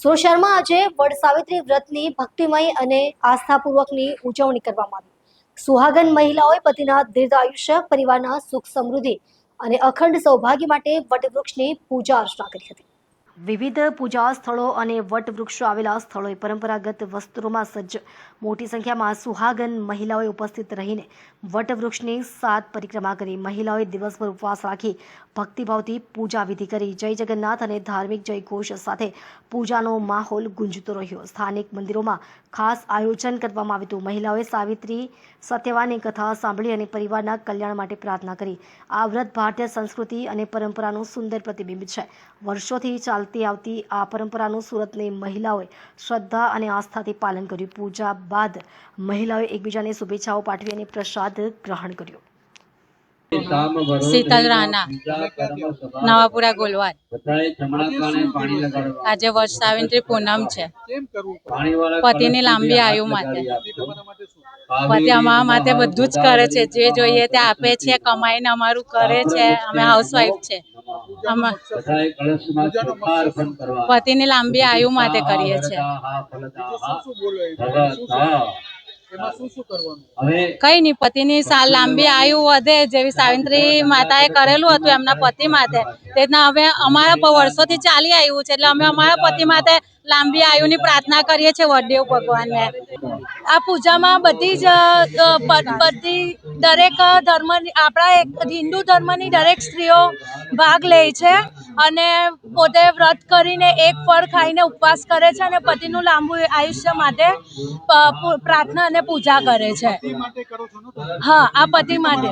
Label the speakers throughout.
Speaker 1: સુરત શહેરમાં આજે વડ સાવિત્રી વ્રતની ભક્તિમય અને આસ્થાપૂર્વકની ઉજવણી કરવામાં આવી। સુહાગન મહિલાઓએ પતિના દીર્ઘાયુષ્ય, પરિવારના સુખ સમૃદ્ધિ અને અખંડ સૌભાગ્ય માટે વટવૃક્ષની પૂજા અર્ચના કરી હતી। વિવિધ પૂજા સ્થળો અને વટવૃક્ષો આવેલા સ્થળોએ પરંપરાગત વસ્ત્રોમાં સજ્જ મોટી સંખ્યામાં સુહાગન મહિલાઓએ ઉપસ્થિત રહીને વટવૃક્ષની 7 પરિક્રમા કરી। મહિલાઓએ દિવસભર ઉપવાસ રાખી ભક્તિભાવથી પૂજા વિધિ કરી। જય જગન્નાથ અને ધાર્મિક જયઘોષ સાથે પૂજાનો માહોલ ગુંજતો રહ્યો। સ્થાનિક મંદિરોમાં ખાસ આયોજન કરવામાં આવ્યું હતું। મહિલાઓએ સાવિત્રી સત્યવાનની કથા સાંભળી અને પરિવારના કલ્યાણ માટે પ્રાર્થના કરી। આ વ્રત ભારતીય સંસ્કૃતિ અને પરંપરાનું સુંદર પ્રતિબિંબ છે। વર્ષોથી ચાલતી આવતી આ પરંપરાનું સુરતની મહિલાઓએ શ્રદ્ધા અને આસ્થાથી પાલન કર્યું। પૂજા બાદ મહિલાઓએ એકબીજાને શુભેચ્છાઓ પાઠવી અને પ્રસાદ ગ્રહણ કર્યો।
Speaker 2: शीतल राणा नवापुरा गोलवाद। आज वर्ष सावित्री पूनम है। पति ने लांबी आयु माटे पति अमारा माटे बधुं ज करे छे। जे जोईए ते आपे छे, कमाईने अमारुं करे छे। अमे हाउसवाइफ छे। पति ने लांबी आयु माटे करीए छे। कई नहीं, पति ની લાંબી આયુ વધે જેવી સાવિત્રી માતાએ કરેલું હતું એમના પતિ માટે, તેના હવે અમારા વર્ષોથી ચાલી આવ્યું છે, એટલે અમે અમારા પતિ માટે લાંબી આયુની પ્રાર્થના કરીએ છીએ વડદેવ ભગવાનને। આ પૂજામાં બધી જ દરેક ધર્મની, આપણા હિન્દુ ધર્મની દરેક સ્ત્રીઓ ભાગ લે છે અને પોતે વ્રત કરીને એક ફળ ખાઈને ઉપવાસ કરે છે અને પતિનું લાંબુ આયુષ્ય માટે પ્રાર્થના અને પૂજા કરે છે। હા, આ પતિ માટે।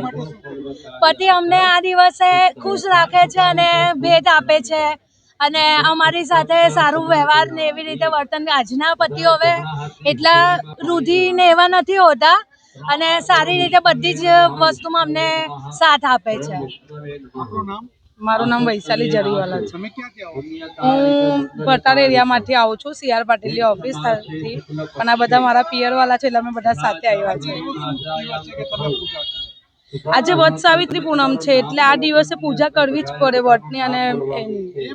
Speaker 2: પતિ અમને આ દિવસે ખુશ રાખે છે અને ભેટ આપે છે અને અમારી સાથે સારું વ્યવહાર ને એવી રીતે વર્તન। આજના પતિઓ હવે એટલા રૂઢિ ને એવા નથી હોતા અને સારી રીતે બધી જ વસ્તુમાં અમને સાથ આપે છે।
Speaker 3: મારું નામ વૈશાલી જરીવાલા છે। હું ભટાર એરિયામાંથી આવું છું, સીઆર પાટીલની ઓફિસથી, પણ આ બધા મારા પિયરવાલા છે એટલે અમે બધા સાથે આવ્યા છે। આજે વટ સાવિત્રી પૂનમ છે એટલે આ દિવસે પૂજા કરવી જ પડે વટની અને એની।